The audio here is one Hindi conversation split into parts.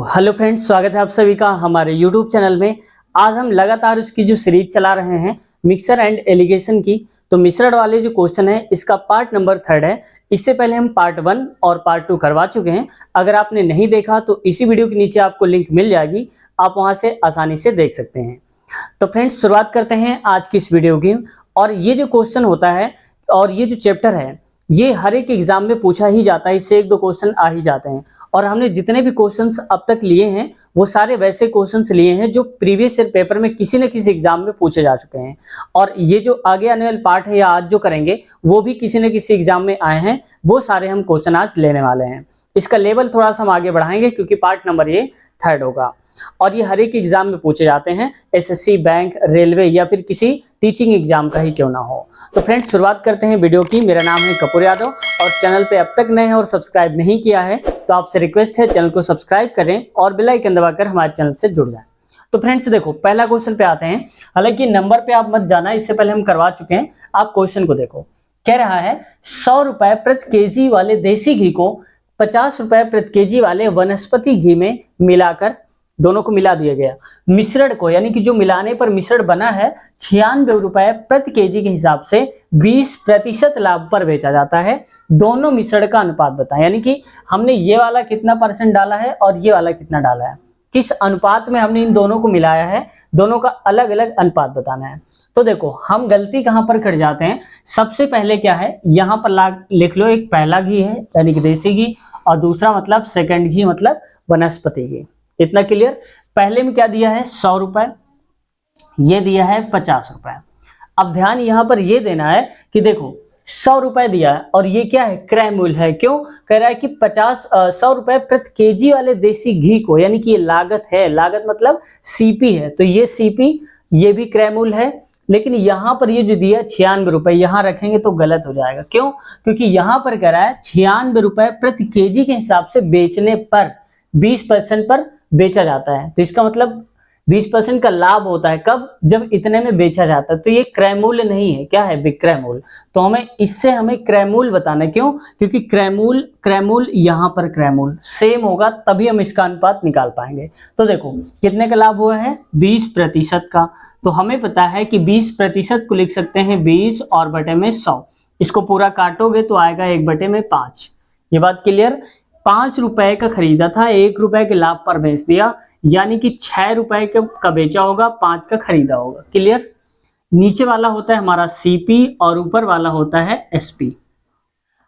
हेलो फ्रेंड्स, स्वागत है आप सभी का हमारे यूट्यूब चैनल में। आज हम लगातार उसकी जो सीरीज चला रहे हैं मिक्सर एंड एलिगेशन की, तो मिश्रण वाले जो क्वेश्चन है इसका पार्ट नंबर 3 है। इससे पहले हम पार्ट 1 और पार्ट 2 करवा चुके हैं। अगर आपने नहीं देखा तो इसी वीडियो के नीचे आपको लिंक मिल जाएगी, आप वहां से आसानी से देख सकते हैं। तो फ्रेंड्स, शुरुआत करते हैं आज की इस वीडियो की। और ये जो क्वेश्चन होता है और ये जो चैप्टर है ये हर एक एग्जाम में पूछा ही जाता है, इससे एक दो क्वेश्चन आ ही जाते हैं। और हमने जितने भी क्वेश्चंस अब तक लिए हैं वो सारे वैसे क्वेश्चंस लिए हैं जो प्रीवियस ईयर पेपर में किसी न किसी एग्जाम में पूछे जा चुके हैं। और ये जो आगे आने वाले पार्ट है या आज जो करेंगे वो भी किसी न किसी एग्जाम में आए हैं, वो सारे हम क्वेश्चन आज लेने वाले हैं। इसका लेवल थोड़ा सा हम आगे बढ़ाएंगे क्योंकि पार्ट नंबर ये 3 होगा और ये हर एक एग्जाम में पूछे जाते हैं, एसएससी, बैंक, रेलवे या फिर किसी टीचिंग एग्जाम का ही क्यों ना हो। तो फ्रेंड्स, शुरुआत करते हैं वीडियो की। मेरा नाम है कपूर यादव और चैनल पे अब तक नए हैं और सब्सक्राइब नहीं किया है तो आपसे रिक्वेस्ट है चैनल को सब्सक्राइब करें और बेल आइकन दबाकर हमारे चैनल से जुड़ जाएं। तो फ्रेंड्स देखो, पहला क्वेश्चन पे आते हैं। हालांकि नंबर पे आप मत जाना, इससे पहले हम करवा चुके हैं। आप क्वेश्चन को देखो, कह रहा है 100 रुपए प्रति केजी वाले देसी घी को 50 रुपए प्रति केजी वाले वनस्पति घी में मिलाकर, दोनों को मिला दिया गया, मिश्रण को यानी कि जो मिलाने पर मिश्रण बना है 96 रुपए प्रति केजी के हिसाब से 20% लाभ पर बेचा जाता है। दोनों मिश्रण का अनुपात बताएं। यानी कि हमने ये वाला कितना परसेंट डाला है और ये वाला कितना डाला है, किस अनुपात में हमने इन दोनों को मिलाया है, दोनों का अलग अलग अनुपात बताना है। तो देखो, हम गलती कहां पर कर जाते हैं। सबसे पहले क्या है, यहां पर लिख लो, एक पहला घी है यानी कि देसी घी और दूसरा मतलब सेकंड घी मतलब वनस्पति घी। इतना क्लियर। पहले में क्या दिया है 100 रुपए, ये दिया है 50 रुपए। अब ध्यान यहां पर ये देना है कि देखो 100 रुपए दिया है और ये क्या है, क्रय मूल्य है। क्यों कह रहा है कि 100 रुपए प्रति केजी वाले देसी घी को, यानी कि ये लागत है, लागत मतलब सीपी है, तो ये सीपी, ये भी क्रय मूल्य है। लेकिन यहां पर ये जो दिया 96 रुपए, यहां रखेंगे तो गलत हो जाएगा। क्यों? क्योंकि यहां पर कह रहा है 96 रुपए प्रति केजी के हिसाब से बेचने पर 20% पर बेचा जाता है। तो इसका मतलब 20% का लाभ होता है कब, जब इतने में बेचा जाता है। तो ये क्रय मूल्य नहीं है, क्या है, विक्रय मूल्य। तो हमें क्रय मूल्य बताना है। क्यों? क्योंकि क्रय मूल्य यहाँ पर क्रय मूल्य सेम होगा, तभी हम इसका अनुपात निकाल पाएंगे। तो देखो कितने का लाभ हुआ है, 20% का। तो हमें पता है कि 20% को लिख सकते हैं 20 और बटे में 100। इसको पूरा काटोगे तो आएगा 1/5। ये बात क्लियर। 5 रुपए का खरीदा था, 1 रुपए के लाभ पर बेच दिया, यानी कि 6 रुपए का बेचा होगा, 5 का खरीदा होगा। क्लियर। नीचे वाला होता है हमारा सीपी और ऊपर वाला होता है एसपी।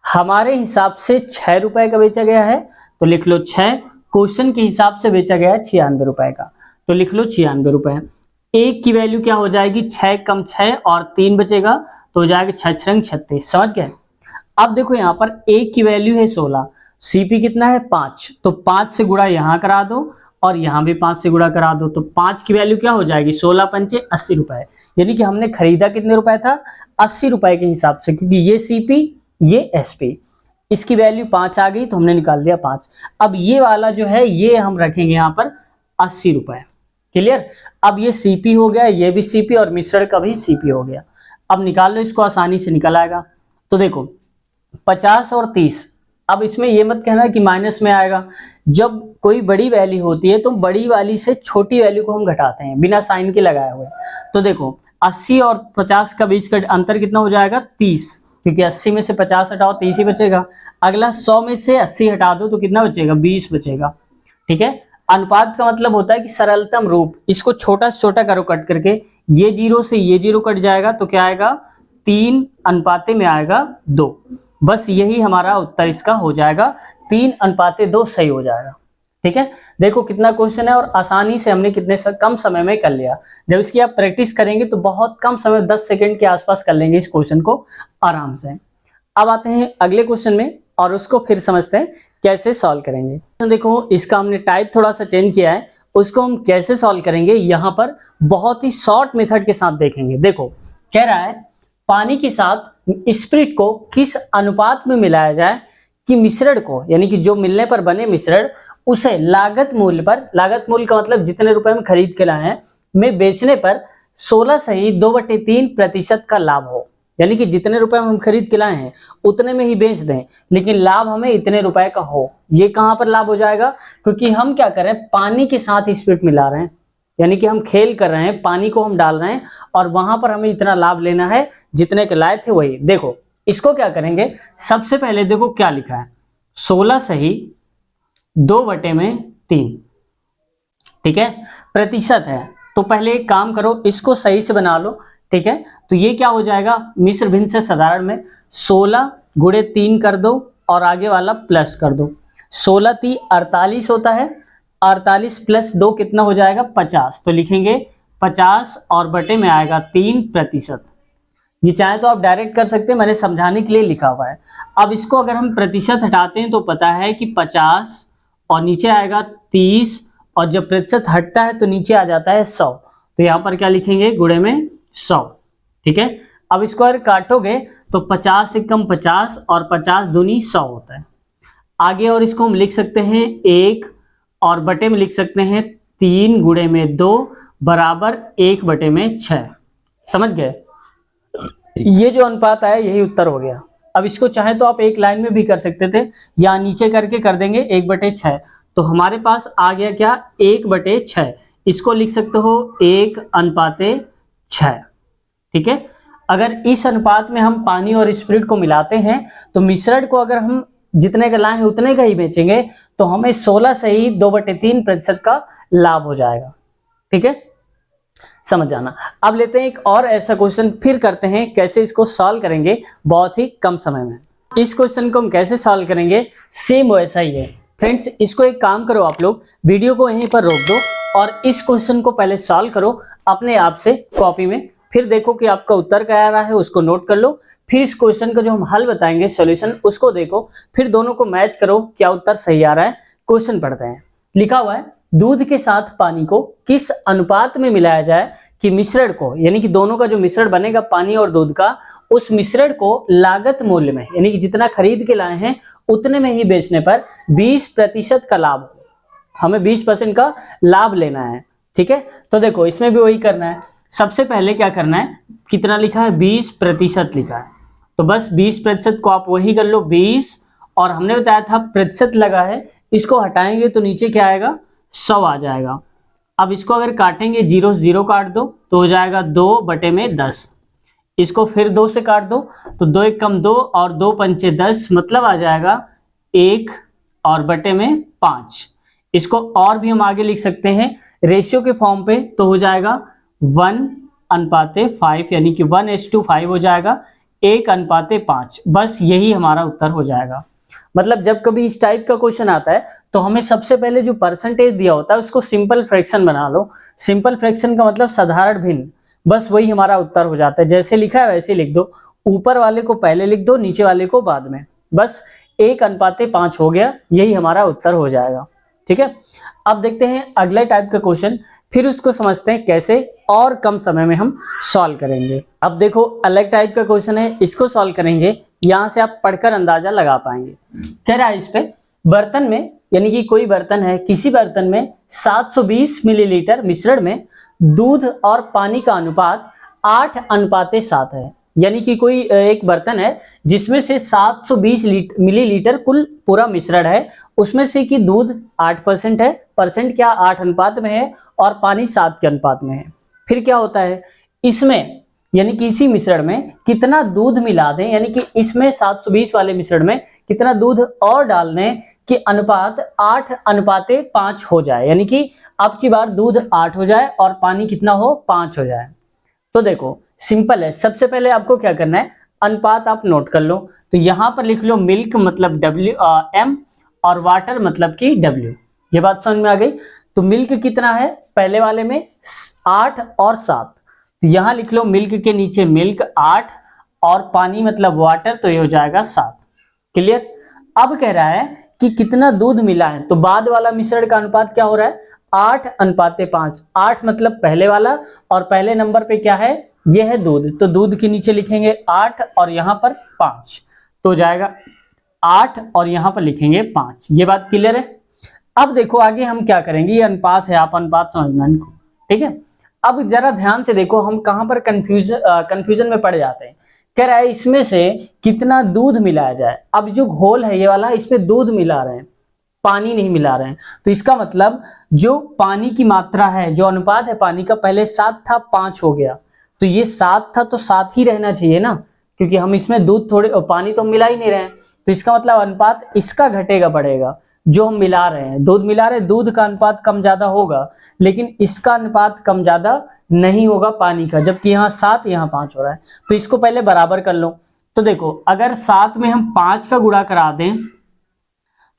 हमारे हिसाब से 6 रुपए का बेचा गया है तो लिख लो 6। क्वेश्चन के हिसाब से बेचा गया है 96 रुपए का, तो लिख लो 96 रुपए। एक की वैल्यू क्या हो जाएगी, 6 कम 6 और 3 बचेगा तो हो जाएगा 6×6 = 36। समझ गए। अब देखो यहाँ पर एक की वैल्यू है 16, सीपी कितना है 5, तो 5 से गुणा यहाँ करा दो और यहाँ भी 5 से गुणा करा दो, तो 5 की वैल्यू क्या हो जाएगी, 16 पंचे 80 रुपए। यानी कि हमने खरीदा कितने रुपए था, 80 रुपए के हिसाब से, क्योंकि ये सीपी ये एसपी, इसकी वैल्यू 5 आ गई तो हमने निकाल दिया 5। अब ये वाला जो है ये हम रखेंगे यहाँ पर 80 रुपए। क्लियर। अब ये सीपी हो गया, ये भी सीपी और मिश्रण का भी सीपी हो गया। अब निकाल लो, इसको आसानी से निकल आएगा। तो देखो 50 और 30, अब इसमें ये मत कहना कि माइनस में आएगा। जब कोई बड़ी वैल्यू होती है तो बड़ी वाली से छोटी वैल्यू को हम घटाते हैं बिना साइन के लगाए हुए। तो देखो 80 और 50 का बीच का अंतर कितना हो जाएगा, 30, क्योंकि 80 में से 50 हटाओ 30 ही बचेगा। अगला 100 में से 80 हटा दो तो कितना बचेगा, 20 बचेगा। ठीक है। अनुपात का मतलब होता है कि सरलतम रूप, इसको छोटा से छोटा करो कट करके, ये 0 से ये 0 कट जाएगा तो क्या आएगा, 3 में आएगा 2। बस यही हमारा उत्तर इसका हो जाएगा, 3:2 सही हो जाएगा। ठीक है। देखो कितना क्वेश्चन है और आसानी से हमने कितने कम समय में कर लिया। जब इसकी आप प्रैक्टिस करेंगे तो बहुत कम समय, 10 सेकंड के आसपास कर लेंगे इस क्वेश्चन को आराम से। अब आते हैं अगले क्वेश्चन में और उसको फिर समझते हैं कैसे सॉल्व करेंगे। तो देखो इसका हमने टाइप थोड़ा सा चेंज किया है, उसको हम कैसे सॉल्व करेंगे यहाँ पर बहुत ही शॉर्ट मेथड के साथ देखेंगे। देखो कह रहा है पानी के साथ स्पिरिट को किस अनुपात में मिलाया जाए कि मिश्रण को, यानी कि जो मिलने पर बने मिश्रण, उसे लागत मूल्य पर, लागत मूल्य का मतलब जितने रुपए में खरीद के लाए हैं, में बेचने पर 16 सही 2/3% का लाभ हो। यानी कि जितने रुपए हम खरीद के लाए हैं उतने में ही बेच दें, लेकिन लाभ हमें इतने रुपए का हो। ये कहां पर लाभ हो जाएगा, क्योंकि हम क्या कर रहे हैं, पानी के साथ स्पिरिट मिला रहे हैं, यानी कि हम खेल कर रहे हैं, पानी को हम डाल रहे हैं और वहां पर हमें इतना लाभ लेना है जितने के लाए थे वही। देखो इसको क्या करेंगे, सबसे पहले देखो क्या लिखा है, 16 सही 2/3, ठीक है, प्रतिशत है। तो पहले एक काम करो, इसको सही से बना लो, ठीक है। तो ये क्या हो जाएगा, मिश्र भिन्न से साधारण में 16 गुणे 3 कर दो और आगे वाला प्लस कर दो। 16 × 3 = 48 होता है, 48 + 2 कितना हो जाएगा, 50। तो लिखेंगे 50 और बटे में आएगा 3%। ये चाहे तो आप डायरेक्ट कर सकते हैं, मैंने समझाने के लिए लिखा हुआ है। अब इसको अगर हम प्रतिशत हटाते हैं तो पता है कि 50 और नीचे आएगा 30, और जब प्रतिशत हटता है तो नीचे आ जाता है 100। तो यहाँ पर क्या लिखेंगे, गुणे में 100, ठीक है। अब इसको अगर काटोगे तो 50 से कम 50 और 50 दूनी 100 होता है। आगे और इसको हम लिख सकते हैं 1 और बटे में लिख सकते हैं 3 गुणे में 2 बराबर 1/6। समझ गए, ये जो अनुपात आया यही उत्तर हो गया। अब इसको चाहे तो आप एक लाइन में भी कर सकते थे, या नीचे करके कर देंगे 1/6। तो हमारे पास आ गया क्या, 1/6। इसको लिख सकते हो 1:6, ठीक है। अगर इस अनुपात में हम पानी और स्पिरिट को मिलाते हैं तो मिश्रण को अगर हम जितने का लाए हैं उतने का ही बेचेंगे तो हमें 16 सही 2/3% का लाभ हो जाएगा, ठीक है, समझ जाना। अब लेते हैं एक और ऐसा क्वेश्चन, फिर करते हैं कैसे इसको सॉल्व करेंगे बहुत ही कम समय में। इस क्वेश्चन को हम कैसे सॉल्व करेंगे, सेम वैसा ही है फ्रेंड्स। इसको एक काम करो, आप लोग वीडियो को यहीं पर रोक दो और इस क्वेश्चन को पहले सॉल्व करो अपने आप से कॉपी में, फिर देखो कि आपका उत्तर क्या आ रहा है, उसको नोट कर लो। फिर इस क्वेश्चन का जो हम हल बताएंगे सॉल्यूशन, उसको देखो, फिर दोनों को मैच करो क्या उत्तर सही आ रहा है। क्वेश्चन पढ़ते हैं। लिखा हुआ है, दूध के साथ पानी को किस अनुपात में मिलाया जाए कि मिश्रण को, यानी कि दोनों का जो मिश्रण बनेगा पानी और दूध का, उस मिश्रण को लागत मूल्य में, यानी कि जितना खरीद के लाए हैं उतने में ही बेचने पर 20% का लाभ हो। हमें 20% का लाभ लेना है, ठीक है। तो देखो इसमें भी वही करना है। सबसे पहले क्या करना है, कितना लिखा है, 20% लिखा है, तो बस 20% को आप वही कर लो 20, और हमने बताया था प्रतिशत लगा है, इसको हटाएंगे तो नीचे क्या आएगा, 100 आ जाएगा। अब इसको अगर काटेंगे 0 से 0 काट दो तो हो जाएगा 2/10। इसको फिर 2 से काट दो तो 2 × 1 = 2 और 2 × 5 = 10, मतलब आ जाएगा 1 और बटे में 5। इसको और भी हम आगे लिख सकते हैं रेशियो के फॉर्म पे, तो हो जाएगा 1:5, यानी कि 1:5 हो जाएगा, 1:5। बस यही हमारा उत्तर हो जाएगा। मतलब जब कभी इस टाइप का क्वेश्चन आता है तो हमें सबसे पहले जो परसेंटेज दिया होता है उसको सिंपल फ्रैक्शन बना लो। सिंपल फ्रैक्शन का मतलब साधारण भिन्न, बस वही हमारा उत्तर हो जाता है। जैसे लिखा है वैसे लिख दो, ऊपर वाले को पहले लिख दो, नीचे वाले को बाद में, बस 1:5 हो गया, यही हमारा उत्तर हो जाएगा, ठीक है। अब देखते हैं अगले टाइप का क्वेश्चन, फिर उसको समझते हैं कैसे और कम समय में हम सॉल्व करेंगे। अब देखो अलग टाइप का क्वेश्चन है, इसको सॉल्व करेंगे, यहां से आप पढ़कर अंदाजा लगा पाएंगे। कह रहा है इस पे, बर्तन में, यानी कि कोई बर्तन है, किसी बर्तन में 720 मिलीलीटर मिश्रण में दूध और पानी का अनुपात 8:7 है। यानी कि कोई एक बर्तन है जिसमें से 720 मिलीलीटर कुल पूरा मिश्रण है, उसमें से कि दूध 8% है, परसेंट क्या 8 अनुपात में है, और पानी 7 के अनुपात में है। फिर क्या होता है, इसमें यानी कि इसी मिश्रण में कितना दूध मिला दें, यानी कि इसमें 720 वाले मिश्रण में कितना दूध और डाल दें कि अनुपात 8:5 हो जाए, यानी कि अब की बार दूध 8 हो जाए और पानी कितना हो, 5 हो जाए। तो देखो सिंपल है, सबसे पहले आपको क्या करना है, अनुपात आप नोट कर लो। तो यहां पर लिख लो मिल्क मतलब M और वाटर मतलब कि W। ये बात समझ में आ गई। तो मिल्क कितना है, पहले वाले में 8 और 7, तो यहां लिख लो मिल्क के नीचे मिल्क 8 और पानी मतलब वाटर, तो ये हो जाएगा 7। क्लियर। अब कह रहा है कि कितना दूध मिला है, तो बाद वाला मिश्रण का अनुपात क्या हो रहा है, 8:5। 8 मतलब पहले वाला, और पहले नंबर पे क्या है, ये है दूध, तो दूध के नीचे लिखेंगे 8 और यहां पर 5, तो जाएगा 8 और यहां पर लिखेंगे 5। ये बात क्लियर है। अब देखो आगे हम क्या करेंगे, ये अनुपात है, आप अनुपात समझना इनको, ठीक है। अब जरा ध्यान से देखो हम कहां पर कंफ्यूजन में पड़ जाते हैं। कह रहा है इसमें से कितना दूध मिलाया जाए। अब जो घोल है ये वाला, इसमें दूध मिला रहे हैं, पानी नहीं मिला रहे हैं, तो इसका मतलब जो पानी की मात्रा है, जो अनुपात है पानी का, पहले 7 था 5 हो गया, तो ये 7 था तो 7 ही रहना चाहिए ना, क्योंकि हम इसमें दूध थोड़े पानी तो मिला ही नहीं रहे हैं, तो इसका मतलब अनुपात इसका घटेगा बढ़ेगा, जो हम मिला रहे हैं, दूध मिला रहे हैं, दूध का अनुपात कम ज्यादा होगा, लेकिन इसका अनुपात कम ज्यादा नहीं होगा पानी का, जबकि यहाँ 7 यहाँ 5 हो रहा है, तो इसको पहले बराबर कर लो। तो देखो अगर 7 में हम 5 का गुणा करा दें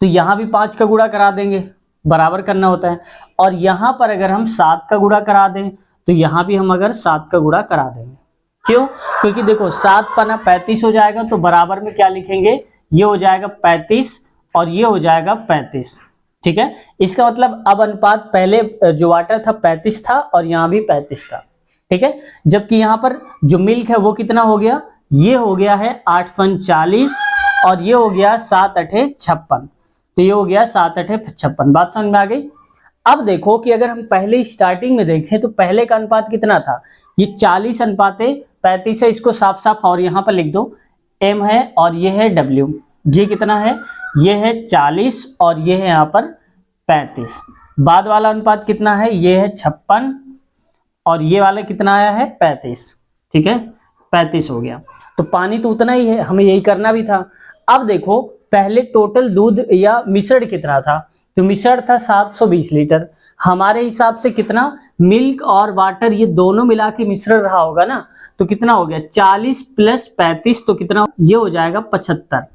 तो यहाँ भी 5 का गुणा करा देंगे, बराबर करना होता है, और यहाँ पर अगर हम 7 का गुणा करा दें तो यहाँ भी हम अगर 7 का गुणा करा देंगे। क्यों? क्योंकि देखो 7 पना 35 हो जाएगा, तो बराबर में क्या लिखेंगे, ये हो जाएगा 35 और ये हो जाएगा 35। ठीक है, इसका मतलब अब अनुपात पहले जो वाटर था 35 था और यहाँ भी 35 था। ठीक है, जबकि यहाँ पर जो मिल्क है वो कितना हो गया, ये हो गया है 8 पन 40 और ये हो गया 7 अठे 56, तो ये हो गया 7 अठे 56। बात समझ में आ गई। अब देखो कि अगर हम पहले स्टार्टिंग में देखें तो पहले का अनुपात कितना था, ये 40 अनुपाते 35 है, इसको साफ साफ और यहाँ पर लिख दो, m है और ये है w, ये कितना है, ये है 40 और ये है यहाँ पर 35। बाद वाला अनुपात कितना है, ये है 56 और ये वाला कितना आया है 35। ठीक है, 35 हो गया, तो पानी तो उतना ही है, हमें यही करना भी था। अब देखो पहले टोटल दूध या मिश्रण कितना था, तो मिश्रण था 720 लीटर, हमारे हिसाब से कितना, मिल्क और वाटर ये दोनों मिला के मिश्रण रहा होगा ना, तो कितना हो गया 40 प्लस 35, तो कितना, ये हो जाएगा 75।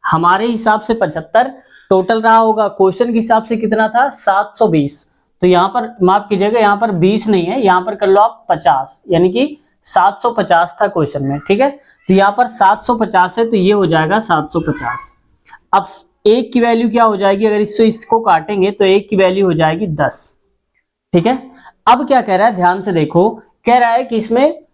हमारे हिसाब से 75 टोटल रहा होगा, क्वेश्चन के हिसाब से कितना था 720, तो यहाँ पर माफ कीजिएगा, यहाँ पर 20 नहीं है, यहाँ पर कर लो आप 50, यानी कि 750 था क्वेश्चन में। ठीक है, तो यहाँ पर 750 है, तो ये हो जाएगा 750। अब एक की वैल्यू क्या हो जाएगी, अगर इसको काटेंगे तो एक की वैल्यू हो जाएगी 10। ठीक है, अब क्या कह रहा है, ध्यान से देखो, कह रहा है कि इसमें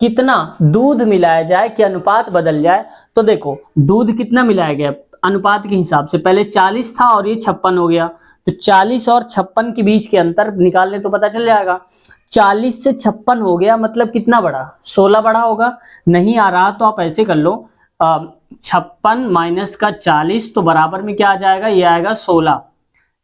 कितना दूध मिलाया जाए कि अनुपात बदल जाए। तो देखो दूध कितना मिलाया गया अनुपात के हिसाब से, पहले 40 था और ये 56 हो गया, तो 40 और 56 के बीच के अंतर निकालने तो पता चल जाएगा, 40 से 56 हो गया, मतलब कितना बढ़ा, 16 बढ़ा होगा। नहीं आ रहा तो आप ऐसे कर लो, 56 माइनस का 40, तो बराबर में क्या आ जाएगा, ये आएगा 16।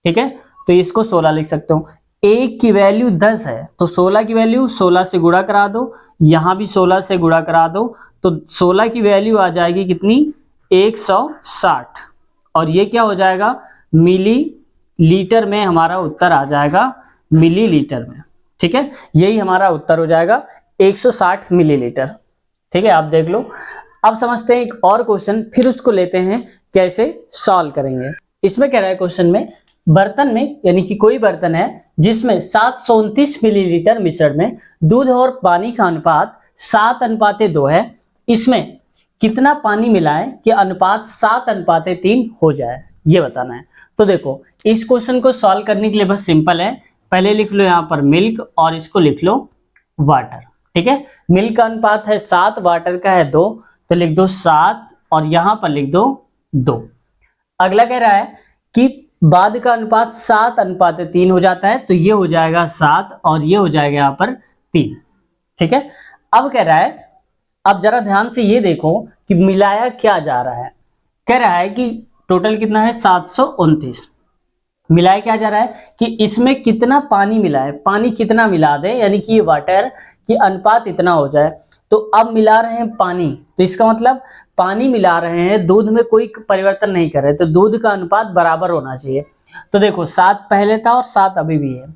ठीक है, तो इसको 16 लिख सकते हो। एक की वैल्यू 10 है, तो 16 की वैल्यू 16 से गुणा करा दो, यहां भी 16 से गुणा करा दो, तो 16 की वैल्यू आ जाएगी कितनी, 160, और ये क्या हो जाएगा, मिली लीटर में हमारा उत्तर आ जाएगा, मिली लीटर में। ठीक है, यही हमारा उत्तर हो जाएगा 160 मिलीलीटर। ठीक है, आप देख लो। अब समझते हैं एक और क्वेश्चन, फिर उसको लेते हैं कैसे सॉल्व करेंगे। इसमें कह रहा है क्वेश्चन में, बर्तन में, यानी कि कोई बर्तन है जिसमें 729 मिलीलीटर मिश्रण में दूध और पानी का अनुपात 7:2 है, इसमें कितना पानी मिलाएं कि अनुपात 7:3 हो जाए, ये बताना है। तो देखो इस क्वेश्चन को सॉल्व करने के लिए बस सिंपल है, पहले लिख लो यहाँ पर मिल्क और इसको लिख लो वाटर। ठीक है, मिल्क का अनुपात है 7, वाटर का है 2, तो लिख दो 7 और यहां पर लिख दो 2। अगला कह रहा है कि बाद का अनुपात 7:3 हो जाता है, तो ये हो जाएगा 7 और ये हो जाएगा यहाँ पर 3। ठीक है, अब कह रहा है, अब जरा ध्यान से ये देखो कि मिलाया क्या जा रहा है। कह रहा है कि टोटल कितना है 729, मिलाया क्या जा रहा है कि इसमें कितना पानी मिला है, पानी कितना मिला दे, यानी कि ये वाटर की अनुपात इतना हो जाए। तो अब मिला रहे हैं पानी, तो इसका मतलब पानी मिला रहे हैं, दूध में कोई परिवर्तन नहीं कर रहे, तो दूध का अनुपात बराबर होना चाहिए। तो देखो 7 पहले था और 7 अभी भी है,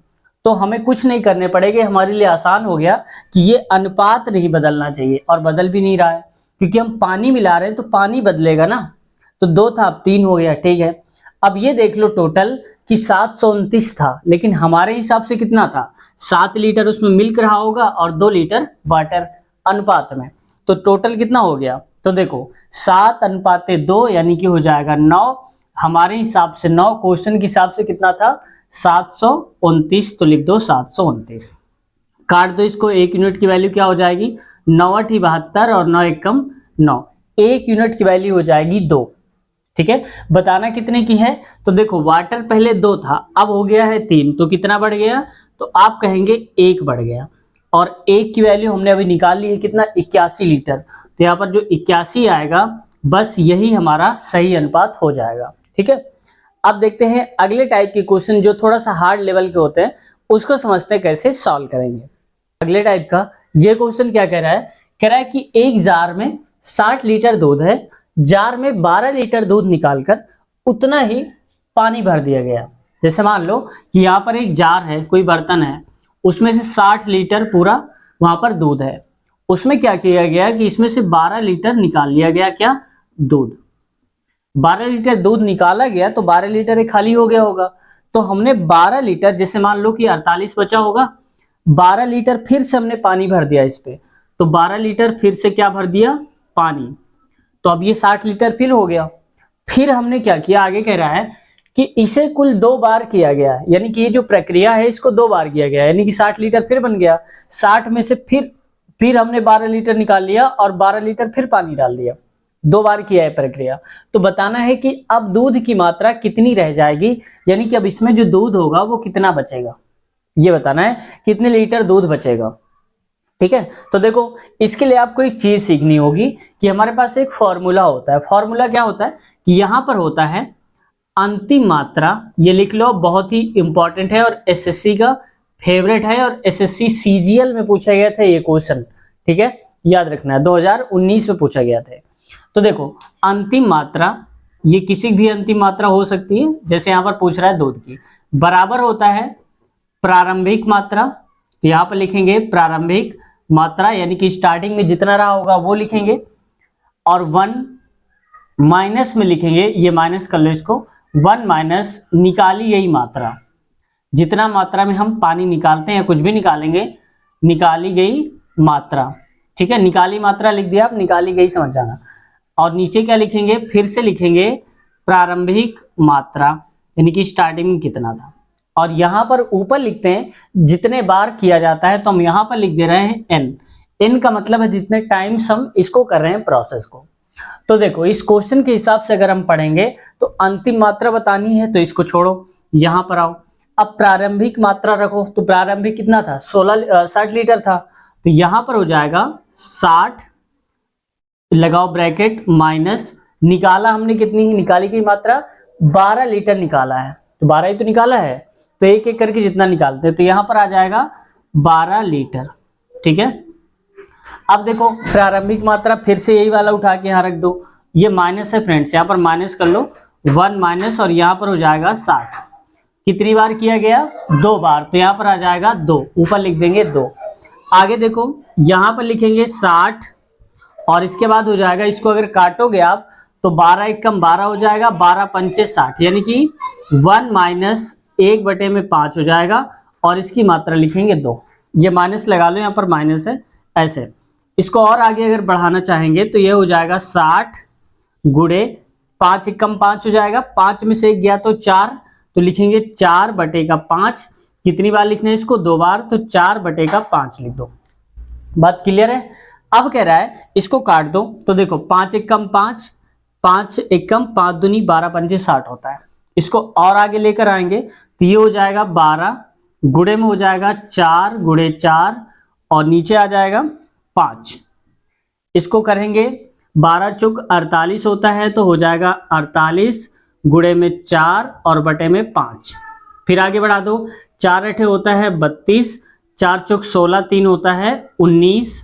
तो हमें कुछ नहीं करने पड़ेगा, हमारे लिए आसान हो गया कि ये अनुपात नहीं बदलना चाहिए, और बदल भी नहीं रहा है क्योंकि हम पानी मिला रहे हैं, तो पानी बदलेगा ना। तो 2 था अब 3 हो गया। ठीक है, अब ये देख लो टोटल कि 729 था, लेकिन हमारे हिसाब से कितना था, 7 लीटर उसमें मिल्क रहा होगा और 2 लीटर वाटर अनुपात में, तो टोटल कितना हो गया। तो देखो 7:2 यानी कि हो जाएगा 9, हमारे हिसाब से 9, क्वेश्चन के हिसाब से कितना था 729, तो लिख दो 729। काट दो इसको, 1 यूनिट की वैल्यू क्या हो जाएगी, 9×8 = 72 और 9 × 1 = 9, 1 यूनिट की वैल्यू हो जाएगी 2। ठीक है, बताना कितने की है, तो देखो वाटर पहले 2 था, अब हो गया है 3, तो कितना बढ़ गया, तो आप कहेंगे 1 बढ़ गया। और एक की वैल्यू हमने अभी निकाल ली है कितना, 81 लीटर। तो यहाँ पर जो 81 आएगा बस यही हमारा सही अनुपात हो जाएगा। ठीक है, अब देखते हैं अगले टाइप के क्वेश्चन जो थोड़ा सा हार्ड लेवल के होते हैं, उसको समझते हैं कैसे सॉल्व करेंगे। अगले टाइप का ये क्वेश्चन क्या कह रहा है कि एक जार में 60 लीटर दूध है, जार में 12 लीटर दूध निकालकर उतना ही पानी भर दिया गया। जैसे मान लो कि यहाँ पर एक जार है, कोई बर्तन है, उसमें से 60 लीटर पूरा वहां पर दूध है, उसमें क्या किया गया कि इसमें से 12 लीटर निकाल लिया गया, क्या, दूध। 12 लीटर दूध निकाला गया तो 12 लीटर एक खाली हो गया होगा, तो हमने 12 लीटर, जैसे मान लो कि 48 बचा होगा, 12 लीटर फिर से हमने पानी भर दिया इस पे, तो 12 लीटर फिर से क्या भर दिया, पानी। तो अब ये 60 लीटर फिर हो गया। फिर हमने क्या किया, आगे कह रहा है कि इसे कुल 2 बार किया गया, यानी कि ये जो प्रक्रिया है इसको 2 बार किया गया, यानी कि 60 लीटर फिर बन गया, 60 में से फिर हमने 12 लीटर निकाल लिया और 12 लीटर फिर पानी डाल दिया, 2 बार किया है प्रक्रिया। तो बताना है कि अब दूध की मात्रा कितनी रह जाएगी, यानी कि अब इसमें जो दूध होगा वो कितना बचेगा, ये बताना है, कितने लीटर दूध बचेगा। ठीक है, तो देखो इसके लिए आपको एक चीज सीखनी होगी कि हमारे पास एक फॉर्मूला होता है। फॉर्मूला क्या होता है कि यहां पर होता है अंतिम मात्रा, ये लिख लो, बहुत ही इंपॉर्टेंट है और एसएससी का फेवरेट है और एसएससी सीजीएल में पूछा गया था ये क्वेश्चन। ठीक है, याद रखना है, 2019 में पूछा गया था। तो देखो अंतिम मात्रा, ये किसी भी अंतिम मात्रा हो सकती है, जैसे यहां पर पूछ रहा है दूध की, बराबर होता है प्रारंभिक मात्रा। तो यहां पर लिखेंगे प्रारंभिक मात्रा, यानी कि स्टार्टिंग में जितना रहा होगा वो लिखेंगे, और 1 माइनस में लिखेंगे, ये माइनस कर लो इसको, 1 माइनस निकाली गई मात्रा, जितना मात्रा में हम पानी निकालते हैं या कुछ भी निकालेंगे, निकाली गई मात्रा। ठीक है, निकाली मात्रा लिख दिया, आप निकाली गई समझ जाना। और नीचे क्या लिखेंगे, फिर से लिखेंगे प्रारंभिक मात्रा, यानी कि स्टार्टिंग में कितना था। और यहां पर ऊपर लिखते हैं जितने बार किया जाता है, तो हम यहां पर लिख दे रहे हैं n। n का मतलब है जितने टाइम्स हम इसको कर रहे हैं प्रोसेस को। तो देखो इस क्वेश्चन के हिसाब से अगर हम पढ़ेंगे तो अंतिम मात्रा बतानी है, तो इसको छोड़ो, यहां पर आओ, अब प्रारंभिक मात्रा रखो। तो प्रारंभिक कितना था, 60 लीटर था, तो यहां पर हो जाएगा 60, लगाओ ब्रैकेट, माइनस, निकाला हमने कितनी ही निकाली की मात्रा, 12 लीटर निकाला है, तो 12 ही तो निकाला है, तो एक एक करके जितना निकालते हैं, तो यहां पर आ जाएगा 12 लीटर। ठीक है, अब देखो प्रारंभिक मात्रा फिर से यही वाला उठा के यहां रख दो, ये माइनस है फ्रेंड्स, यहां पर माइनस कर लो, 1 माइनस, और यहां पर हो जाएगा 60। कितनी बार किया गया, 2 बार, तो यहां पर आ जाएगा 2, ऊपर लिख देंगे 2। आगे देखो यहां पर लिखेंगे 60, और इसके बाद हो जाएगा, इसको अगर काटोगे आप तो 12 एक कम 12 हो जाएगा, 12 पंचे 60, यानी कि 1 माइनस 1/5 हो जाएगा, और इसकी मात्रा लिखेंगे 2। ये माइनस लगा लो, यहाँ पर माइनस है, ऐसे। इसको और आगे अगर बढ़ाना चाहेंगे तो ये हो जाएगा 60 गुणे 5 एक कम 5 हो जाएगा, 5 में से 1 गया तो 4, तो लिखेंगे 4/5। कितनी बार लिखना है इसको, 2 बार, तो 4/5 लिख दो। बात क्लियर है। अब कह रहा है इसको काट दो, तो देखो 5 एक कम 5, 5 एक कम 5 दूनी 12 पंजे 60 होता है। इसको और आगे लेकर आएंगे तो ये हो जाएगा 12, गुणे में हो जाएगा 4 गुणे 4, और नीचे आ जाएगा 5। इसको करेंगे 12 चौक 48 होता है, तो हो जाएगा 48 गुणे में 4 और बटे में 5। फिर आगे बढ़ा दो, 4 अठे होता है 32, 4 चौक 16, 3 होता है 19,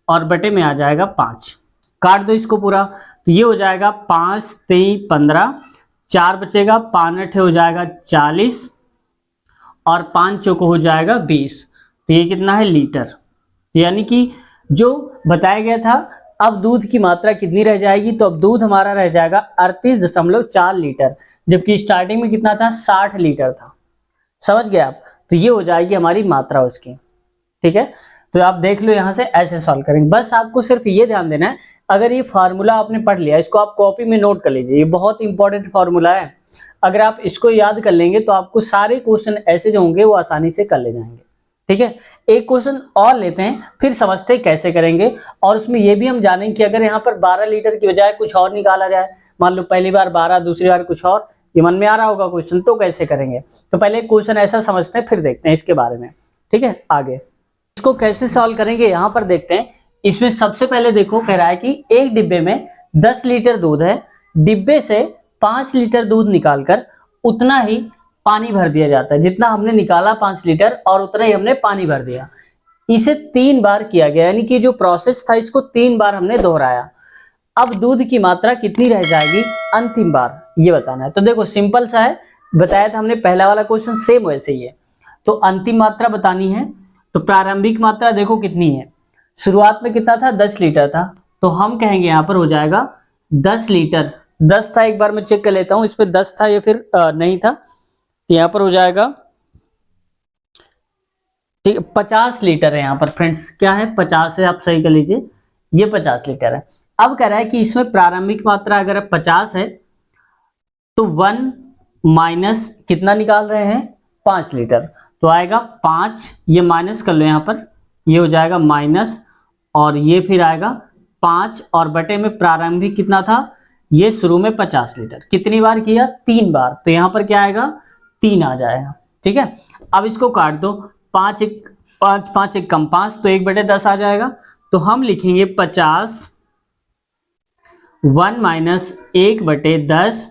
और बटे में आ जाएगा 5। काट दो इसको पूरा, तो ये हो जाएगा 5 3 15, 4 बचेगा, 5 अठे हो जाएगा 40, और 5 चौको हो जाएगा 20। तो ये कितना है, लीटर। यानी कि जो बताया गया था अब दूध की मात्रा कितनी रह जाएगी, तो अब दूध हमारा रह जाएगा 38.4 लीटर, जबकि स्टार्टिंग में कितना था, 60 लीटर था। समझ गए आप, तो ये हो जाएगी हमारी मात्रा उसकी। ठीक है, तो आप देख लो यहां से ऐसे सॉल्व करेंगे। बस आपको सिर्फ ये ध्यान देना है, अगर ये फार्मूला आपने पढ़ लिया, इसको आप कॉपी में नोट कर लीजिए, ये बहुत इंपॉर्टेंट फार्मूला है। अगर आप इसको याद कर लेंगे तो आपको सारे क्वेश्चन ऐसे जो होंगे वो आसानी से कर ले जाएंगे। ठीक है, एक क्वेश्चन और लेते हैं, फिर समझते हैं कैसे करेंगे, और उसमें ये भी हम जानेंगे कि अगर यहाँ पर 12 लीटर की बजाय कुछ और निकाला जाए, मान लो पहली बार 12, दूसरी बार कुछ और, ये मन में आ रहा होगा क्वेश्चन, तो कैसे करेंगे। तो पहले क्वेश्चन ऐसा समझते हैं, फिर देखते हैं इसके बारे में। ठीक है, आगे इसको कैसे सॉल्व करेंगे यहाँ पर देखते हैं। इसमें सबसे पहले देखो कह रहा है कि एक डिब्बे में 10 लीटर दूध है, डिब्बे से 5 लीटर दूध निकालकर उतना ही पानी भर दिया जाता है, जितना हमने निकाला 5 लीटर और उतना ही हमने पानी भर दिया। इसे 3 बार किया गया, यानी कि जो प्रोसेस था इसको 3 बार हमने दोहराया। अब दूध की मात्रा कितनी रह जाएगी अंतिम बार, ये बताना है। तो देखो सिंपल सा है, बताया था हमने पहला वाला क्वेश्चन, सेम वैसे ही है। तो अंतिम मात्रा बतानी है, तो प्रारंभिक मात्रा देखो कितनी है, शुरुआत में कितना था 10 लीटर था, तो हम कहेंगे यहाँ पर हो जाएगा 10 लीटर। 10 था, एक बार मैं चेक कर लेता हूं इसमें 10 था या फिर नहीं था, तो यहाँ पर हो जाएगा ठीक 50 लीटर है यहाँ पर फ्रेंड्स, क्या है 50 है, आप सही कर लीजिए, ये 50 लीटर है। अब कह रहा है कि इसमें प्रारंभिक मात्रा अगर 50 है तो 1 माइनस कितना निकाल रहे हैं 5 लीटर, तो आएगा 5, ये माइनस कर लो यहाँ पर, ये हो जाएगा माइनस, और ये फिर आएगा 5 और बटे में प्रारंभिक कितना था, ये शुरू में 50 लीटर, कितनी बार किया 3 बार, तो यहाँ पर क्या आएगा 3 आ जाएगा। ठीक है, अब इसको काट दो, 5 एक कम 5, तो 1/10 आ जाएगा। तो हम लिखेंगे 50 1 माइनस 1/10,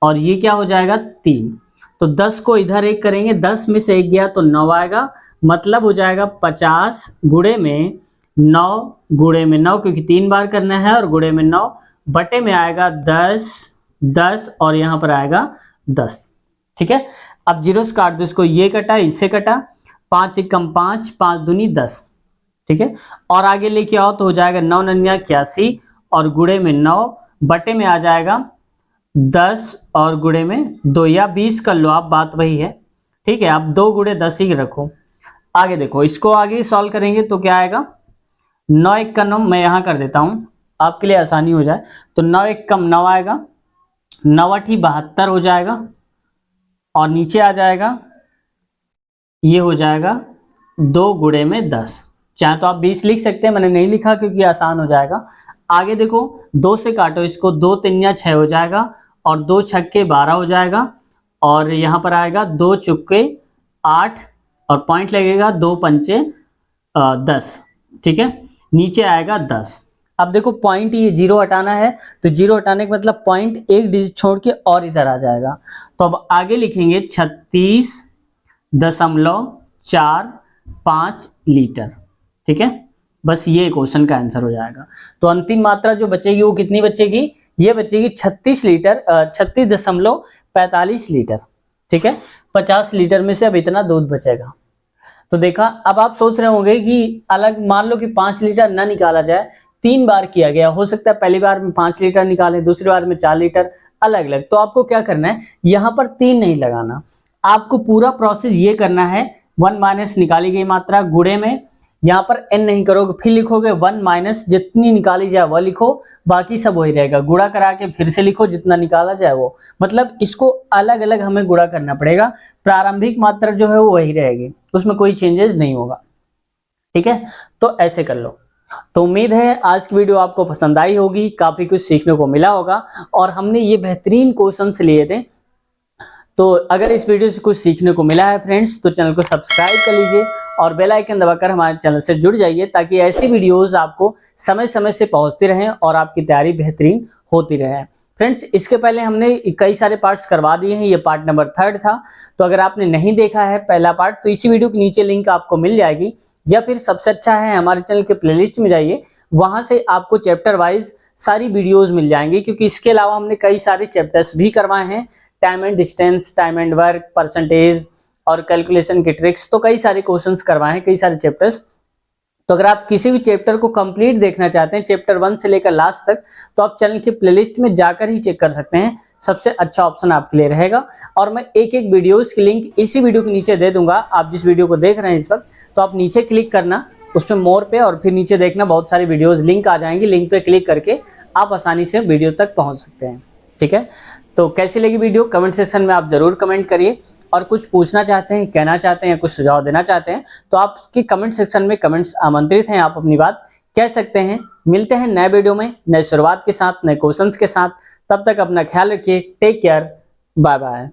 और ये क्या हो जाएगा 3। तो 10 को इधर एक करेंगे, 10 में से 1 गया तो 9 आएगा, मतलब हो जाएगा 50 गुणे में 9 गुणे में 9, क्योंकि 3 बार करना है, और गुणे में 9 बटे में आएगा 10 और यहाँ पर आएगा 10। ठीक है, अब जीरो से काट दो इसको, ये कटा इससे कटा, 5 एक कम 5, 5 दूनी 10। ठीक है, और आगे लेके आओ तो हो जाएगा 9 9 81, और गुणे में 9 बटे में आ जाएगा 10 और गुणे में 2 या 20 कर लो आप, बात वही है। ठीक है, आप 2 गुणे 10 ही रखो। आगे देखो, इसको आगे सॉल्व करेंगे तो क्या आएगा, 9 एक का 9 मैं यहाँ कर देता हूँ आपके लिए आसानी हो जाए, तो 9 एक कम 9 आएगा, 9 8 72 हो जाएगा, और नीचे आ जाएगा ये हो जाएगा 2 गुणे में 10। चाहे तो आप 20 लिख सकते हैं, मैंने नहीं लिखा क्योंकि आसान हो जाएगा। आगे देखो 2 से काटो इसको, 2 3 6 हो जाएगा, और 2 छक्के 12 हो जाएगा, और यहाँ पर आएगा 2 चुक्के 8, और पॉइंट लगेगा 2 पंचे 10। ठीक है, नीचे आएगा 10। अब देखो पॉइंट ये जीरो हटाना है, तो जीरो हटाने का मतलब पॉइंट एक डिजिट छोड़ के और इधर आ जाएगा, तो अब आगे लिखेंगे 36.45 लीटर। ठीक है, बस ये क्वेश्चन का आंसर हो जाएगा। तो अंतिम मात्रा जो बचेगी वो कितनी बचेगी, ये बचेगी 36.45 लीटर। ठीक है, 50 लीटर में से अब इतना दूध बचेगा। तो देखा, अब आप सोच रहे होंगे कि अलग मान लो कि 5 लीटर ना निकाला जाए, 3 बार किया गया, हो सकता है पहली बार में 5 लीटर निकाले, दूसरी बार में 4 लीटर, अलग अलग। तो आपको क्या करना है, यहाँ पर 3 नहीं लगाना, आपको पूरा प्रोसेस ये करना है, 1 माइनस निकाली गई मात्रा गुणे में, यहाँ पर n नहीं करोगे, फिर लिखोगे 1 माइनस जितनी निकाली जाए वह लिखो, बाकी सब वही रहेगा, गुणा करा के फिर से लिखो जितना निकाला जाए वो, मतलब इसको अलग अलग हमें गुणा करना पड़ेगा। प्रारंभिक मात्रा जो है वो वही रहेगी, उसमें कोई चेंजेस नहीं होगा। ठीक है, तो ऐसे कर लो। तो उम्मीद है आज की वीडियो आपको पसंद आई होगी, काफी कुछ सीखने को मिला होगा, और हमने ये बेहतरीन क्वेश्चंस लिए थे। तो अगर इस वीडियो से कुछ सीखने को मिला है फ्रेंड्स, तो चैनल को सब्सक्राइब कर लीजिए और बेल आइकन दबाकर हमारे चैनल से जुड़ जाइए, ताकि ऐसी वीडियोस आपको समय समय से पहुंचती रहें और आपकी तैयारी बेहतरीन होती रहे। फ्रेंड्स, इसके पहले हमने कई सारे पार्ट्स करवा दिए हैं, ये पार्ट नंबर 3 था, तो अगर आपने नहीं देखा है पहला पार्ट, तो इसी वीडियो के नीचे लिंक आपको मिल जाएगी, या फिर सबसे अच्छा है हमारे चैनल के प्लेलिस्ट में जाइए, वहां से आपको चैप्टर वाइज सारी वीडियोस मिल जाएंगी, क्योंकि इसके अलावा हमने कई सारे चैप्टर्स भी करवाए हैं, time and distance, time and work, percentage और कैलकुलेशन की ट्रिक्स, तो कई सारे क्वेश्चंस करवाए हैं, कई सारे चैप्टर्स। तो अगर आप किसी भी चैप्टर को कंप्लीट देखना चाहते हैं, चैप्टर 1 से लेकर लास्ट तक, तो आप चैनल की प्लेलिस्ट में जाकर ही चेक कर सकते हैं, सबसे अच्छा ऑप्शन आपके लिए रहेगा। और मैं एक एक वीडियोस की लिंक इसी वीडियो के नीचे दे दूंगा, आप जिस वीडियो को देख रहे हैं इस वक्त, तो आप नीचे क्लिक करना उसमें मोर पे, और फिर नीचे देखना बहुत सारी वीडियोस लिंक आ जाएंगी, लिंक पे क्लिक करके आप आसानी से वीडियो तक पहुंच सकते हैं। ठीक है, तो कैसी लगी वीडियो कमेंट सेक्शन में आप जरूर कमेंट करिए, और कुछ पूछना चाहते हैं, कहना चाहते हैं, कुछ सुझाव देना चाहते हैं, तो आपके कमेंट सेक्शन में कमेंट्स आमंत्रित हैं, आप अपनी बात कह सकते हैं। मिलते हैं नए वीडियो में, नए शुरुआत के साथ, नए क्वेश्चंस के साथ। तब तक अपना ख्याल रखिए, टेक केयर, बाय बाय।